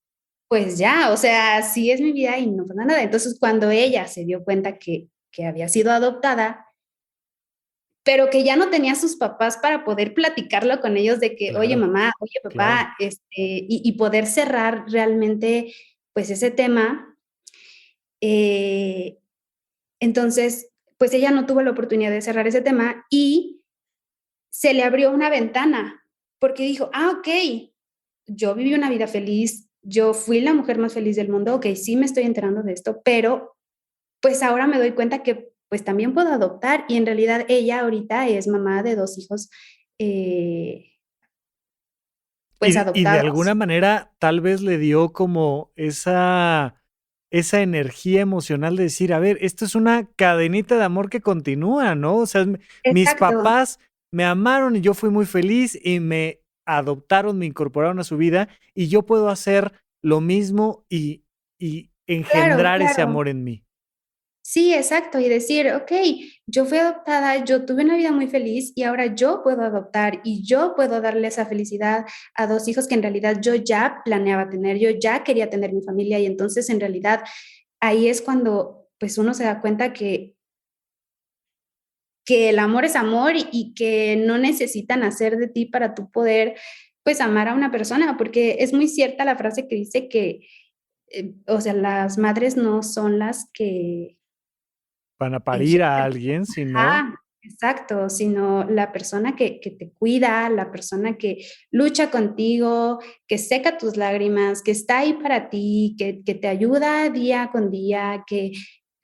pues ya, o sea, sí es mi vida y no pasa nada. Entonces, cuando ella se dio cuenta que había sido adoptada, pero que ya no tenía sus papás para poder platicarlo con ellos de que, oye Claro, mamá, oye claro. papá, y poder cerrar realmente pues ese tema. Eh, entonces, pues ella no tuvo la oportunidad de cerrar ese tema y se le abrió una ventana porque dijo, ok, yo viví una vida feliz, yo fui la mujer más feliz del mundo, ok, sí me estoy enterando de esto, pero pues ahora me doy cuenta que pues también puedo adoptar y en realidad ella ahorita es mamá de 2 hijos, eh, pues Y de adoptados. alguna manera, tal vez le dio como esa energía emocional de decir: "A ver, esto es una cadenita de amor que continúa", ¿no? O sea, mis Exacto, papás me amaron y yo fui muy feliz y me adoptaron, me incorporaron a su vida, y yo puedo hacer lo mismo y claro, engendrar ese claro. amor en mí. Sí, exacto, y decir, okey, yo fui adoptada, yo tuve una vida muy feliz y ahora yo puedo adoptar y yo puedo darle esa felicidad a 2 hijos que en realidad yo ya planeaba tener, yo ya quería tener mi familia y entonces en realidad ahí es cuando, pues, uno se da cuenta que el amor es amor y que no necesitan hacer de ti para tú poder, pues, amar a una persona, porque es muy cierta la frase que dice que, o sea, las madres no son las que Van a parir a ejercen. alguien, sino Ajá, exacto, sino la persona que te cuida, la persona que lucha contigo, que seca tus lágrimas, que está ahí para ti, que te ayuda día con día, que,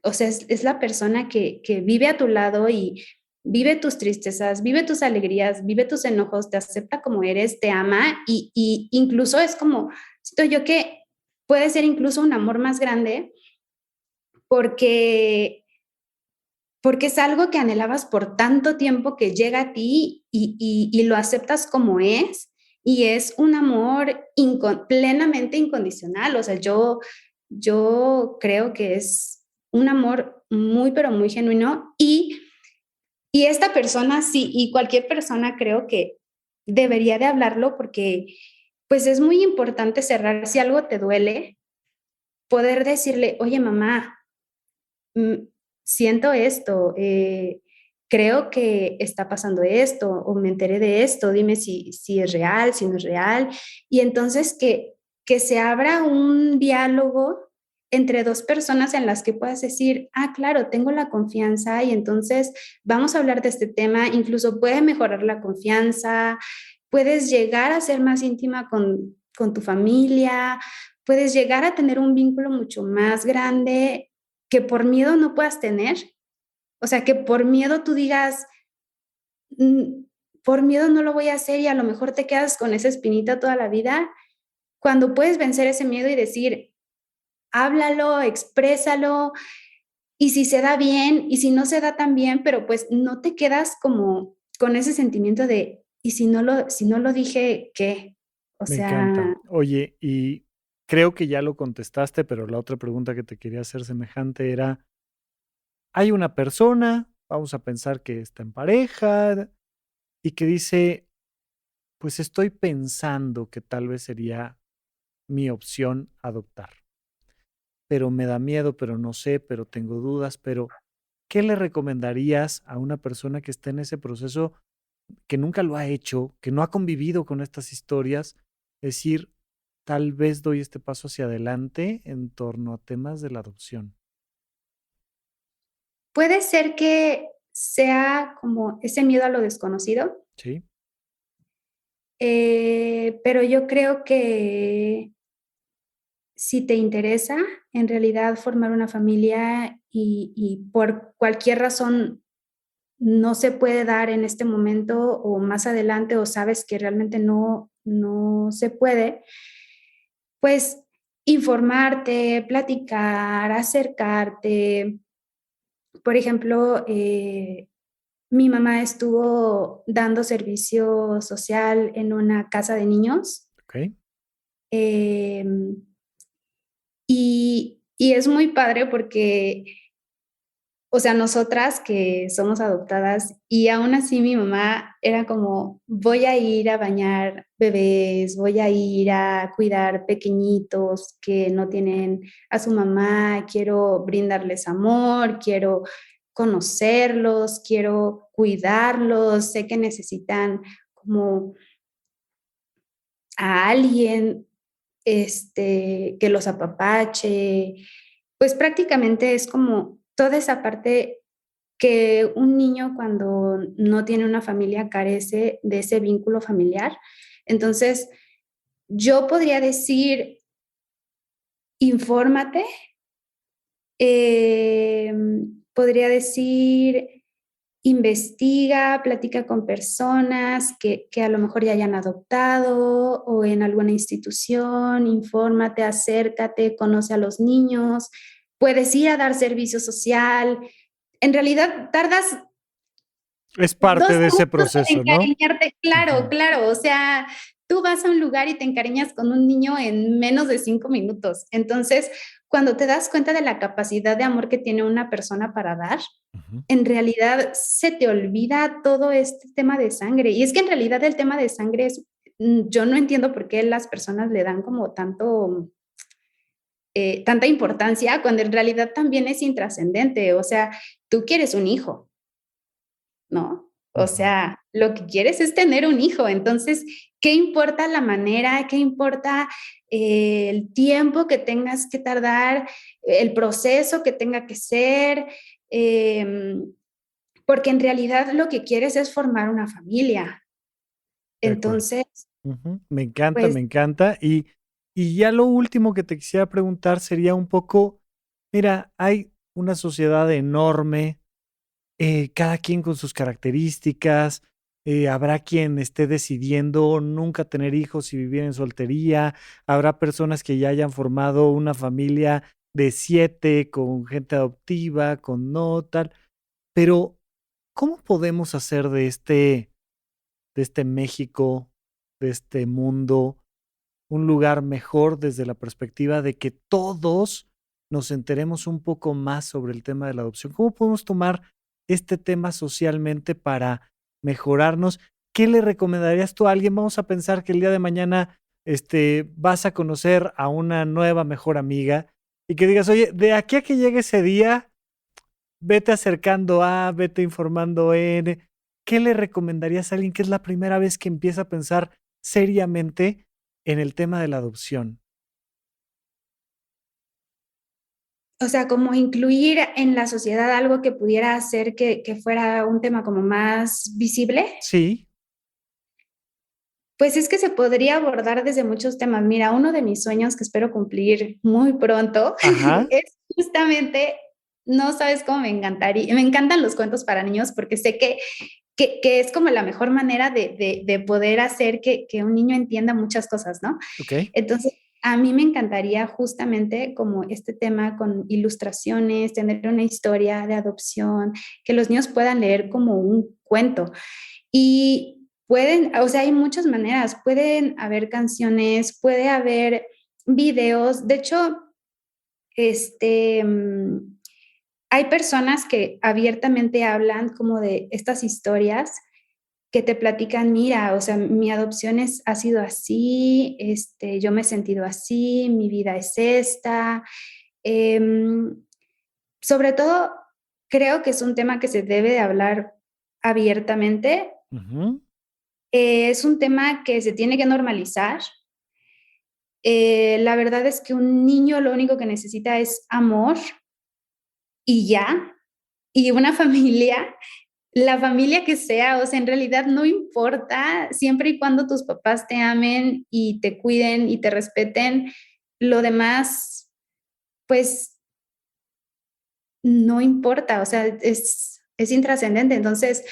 o sea, es la persona que vive a tu lado y vive tus tristezas, vive tus alegrías, vive tus enojos, te acepta como eres, te ama y incluso es como, siento yo que puede ser incluso un amor más grande porque porque es algo que anhelabas por tanto tiempo que llega a ti y lo aceptas como es, y es un amor plenamente incondicional. O sea, yo creo que es un amor muy, pero muy genuino y esta persona sí, y cualquier persona creo que debería de hablarlo porque, pues, es muy importante cerrar si algo te duele, poder decirle: "Oye, mamá, mm, siento esto, creo que está pasando esto o me enteré de esto, dime si es real, si no es real". Y entonces que se abra un diálogo entre 2 personas en las que puedas decir: "Ah, claro, tengo la confianza y entonces vamos a hablar de este tema", incluso puede mejorar la confianza, puedes llegar a ser más íntima con tu familia, puedes llegar a tener un vínculo mucho más grande que por miedo no puedas tener. O sea, que por miedo tú digas: "Mm, por miedo no lo voy a hacer", y a lo mejor te quedas con esa espinita toda la vida, cuando puedes vencer ese miedo y decir: "Háblalo, exprésalo", y si se da bien, y si no se da tan bien, pero, pues, no te quedas como con ese sentimiento de: "¿Y si no lo dije, qué?". O me sea, encanta. Oye, y creo que ya lo contestaste, pero la otra pregunta que te quería hacer semejante era, hay una persona, vamos a pensar que está en pareja y que dice, pues estoy pensando que tal vez sería mi opción adoptar, pero me da miedo, pero no sé, pero tengo dudas, pero ¿qué le recomendarías a una persona que está en ese proceso, que nunca lo ha hecho, que no ha convivido con estas historias? Decir, tal vez doy este paso hacia adelante en torno a temas de la adopción. puede ser que sea como ese miedo a lo desconocido, ¿Sí? pero yo creo que si te interesa, en realidad, formar una familia y por cualquier razón no se puede dar en este momento o más adelante, o sabes que realmente no se puede, pues informarte, platicar, acercarte. Por ejemplo, mi mamá estuvo dando servicio social en una casa de niños, ¿Ok? em, y es muy padre porque, o sea, nosotras que somos adoptadas y aún así mi mamá era como, voy a ir a bañar bebés, voy a ir a cuidar pequeñitos que no tienen a su mamá, quiero brindarles amor, quiero conocerlos, quiero cuidarlos, sé que necesitan como a alguien que los apapache, pues prácticamente es como toda esa parte que un niño cuando no tiene una familia carece de ese vínculo familiar. Entonces, yo podría decir, infórmate, podría decir, investiga, platica con personas que a lo mejor ya hayan adoptado o en alguna institución, infórmate, acércate, conoce a los niños, puedes ir a dar servicio social. En realidad tardas Es parte 2 de ese segundos en proceso, ¿no? encariñarte, claro, Ujú. claro, o sea, tú vas a un lugar y te encariñas con un niño en menos de 5 minutos. Entonces, cuando te das cuenta de la capacidad de amor que tiene una persona para dar, Ujú. en realidad se te olvida todo este tema de sangre. Y es que en realidad el tema de sangre es, yo no entiendo por qué las personas le dan como tanta importancia cuando en realidad también es intrascendente. O sea, tú quieres un hijo, ¿no? O Ujú. sea, lo que quieres es tener un hijo. Entonces, ¿qué importa la manera? ¿Qué importa el tiempo que tengas que tardar, el proceso que tenga que ser? Em, Porque en realidad lo que quieres es formar una familia. De acuerdo. Entonces, Ujú. Me encanta, pues, me encanta. Y ya lo último que te quisiera preguntar sería un poco, mira, hay una sociedad enorme, cada quien con sus características, habrá quien esté decidiendo nunca tener hijos y vivir en soltería, habrá personas que ya hayan formado una familia de 7 con gente adoptiva, con no tal, pero ¿cómo podemos hacer de este México, de este mundo, un lugar mejor desde la perspectiva de que todos nos enteremos un poco más sobre el tema de la adopción? ¿Cómo podemos tomar este tema socialmente para mejorarnos? ¿Qué le recomendarías tú a alguien? Vamos a pensar que el día de mañana, vas a conocer a una nueva mejor amiga y que digas: "Oye, de aquí a que llegue ese día, vete acercando a, vete informando en". ¿Qué le recomendarías a alguien que es la primera vez que empieza a pensar seriamente en el tema de la adopción? o sea, como incluir en la sociedad algo que pudiera hacer que fuera un tema como más visible. Sí, Pues es que se podría abordar desde muchos temas. Mira, uno de mis sueños que espero cumplir muy pronto ajá, es justamente, no sabes cómo me encantan los cuentos para niños porque sé que es como la mejor manera de poder hacer que un niño entienda muchas cosas, ¿no? okey. Entonces, a mí me encantaría justamente como este tema con ilustraciones, tener una historia de adopción, que los niños puedan leer como un cuento. Y pueden, o sea, hay muchas maneras, pueden haber canciones, puede haber videos. De hecho, este, mm, hay personas que abiertamente hablan como de estas historias que te platican, mira, o sea, mi adopción ha sido así, yo me he sentido así, mi vida es esta. Em, Sobre todo, creo que es un tema que se debe de hablar abiertamente. Ujú. Es un tema que se tiene que normalizar. La verdad es que un niño lo único que necesita es amor y ya, y una familia, la familia que sea, o sea, en realidad no importa, siempre y cuando tus papás te amen y te cuiden y te respeten, lo demás, pues no importa, o sea, es intrascendente. Entonces,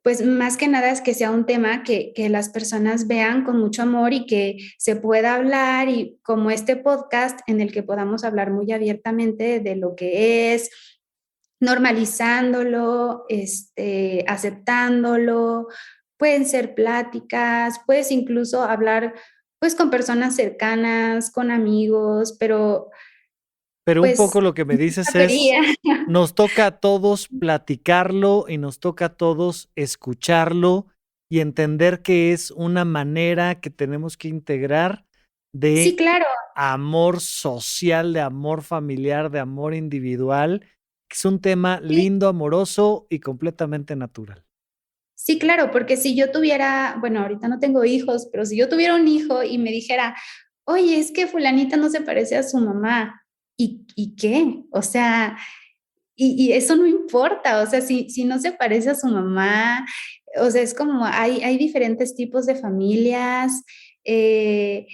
pues más que nada es que sea un tema que las personas vean con mucho amor y que se pueda hablar y como este podcast en el que podamos hablar muy abiertamente de lo que es, normalizándolo, aceptándolo. Pueden ser pláticas, puedes incluso hablar pues con personas cercanas, con amigos, pero Pero un poco pues lo que me dices es, batería. nos toca a todos platicarlo y nos toca a todos escucharlo y entender que es una manera que tenemos que integrar Sí, de claro. amor social, de amor familiar, de amor individual, que es un tema Sí, lindo, amoroso y completamente natural. Sí, claro, porque si yo tuviera, bueno, ahorita no tengo hijos, pero si yo tuviera un hijo y me dijera, oye, es que fulanita no se parece a su mamá, ¿y qué? O sea, y eso no importa, o sea, si no se parece a su mamá, o sea, es como hay diferentes tipos de familias, eh,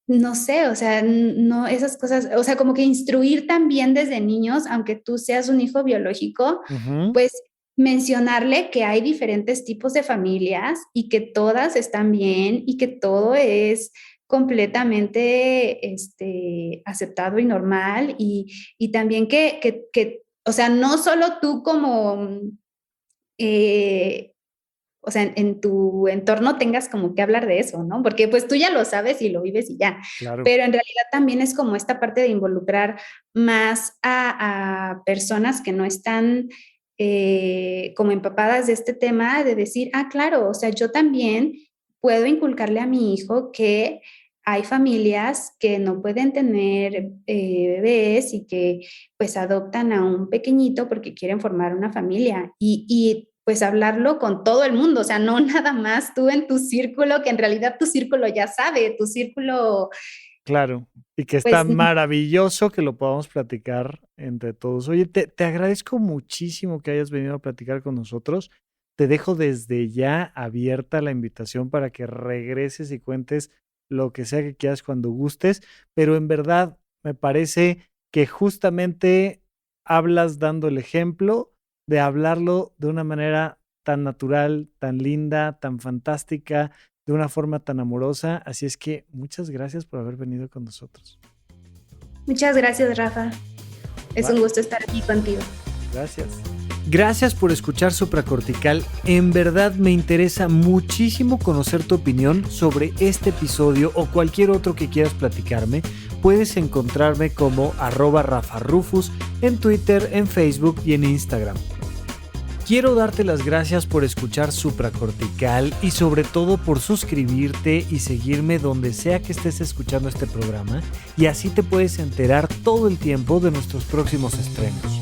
no sé, o sea, no, esas cosas, o sea, como que instruir también desde niños, aunque tú seas un hijo biológico, Ujú. pues mencionarle que hay diferentes tipos de familias y que todas están bien y que todo es completamente aceptado y normal y también o sea, no solo tú como eh, o sea, en tu entorno tengas como que hablar de eso, ¿no? Porque pues tú ya lo sabes y lo vives y ya, Claro. pero en realidad también es como esta parte de involucrar más a personas que no están como empapadas de este tema, de decir, ah, claro, o sea, yo también puedo inculcarle a mi hijo que hay familias que no pueden tener bebés y que pues adoptan a un pequeñito porque quieren formar una familia y pues hablarlo con todo el mundo, o sea, no nada más tú en tu círculo, que en realidad tu círculo ya sabe, tu círculo, Claro, y que está pues maravilloso que lo podamos platicar entre todos. Oye, te agradezco muchísimo que hayas venido a platicar con nosotros. Te dejo desde ya abierta la invitación para que regreses y cuentes lo que sea que quieras cuando gustes, pero en verdad me parece que justamente hablas dando el ejemplo de hablarlo de una manera tan natural, tan linda, tan fantástica, de una forma tan amorosa. Así es que muchas gracias por haber venido con nosotros. muchas gracias, Rafa. Es un gusto estar aquí contigo. Gracias. Gracias por escuchar Supracortical. En verdad me interesa muchísimo conocer tu opinión sobre este episodio o cualquier otro que quieras platicarme. Puedes encontrarme como @RafaRufus en Twitter, en Facebook y en Instagram. Quiero darte las gracias por escuchar Supracortical y sobre todo por suscribirte y seguirme donde sea que estés escuchando este programa y así te puedes enterar todo el tiempo de nuestros próximos estrenos.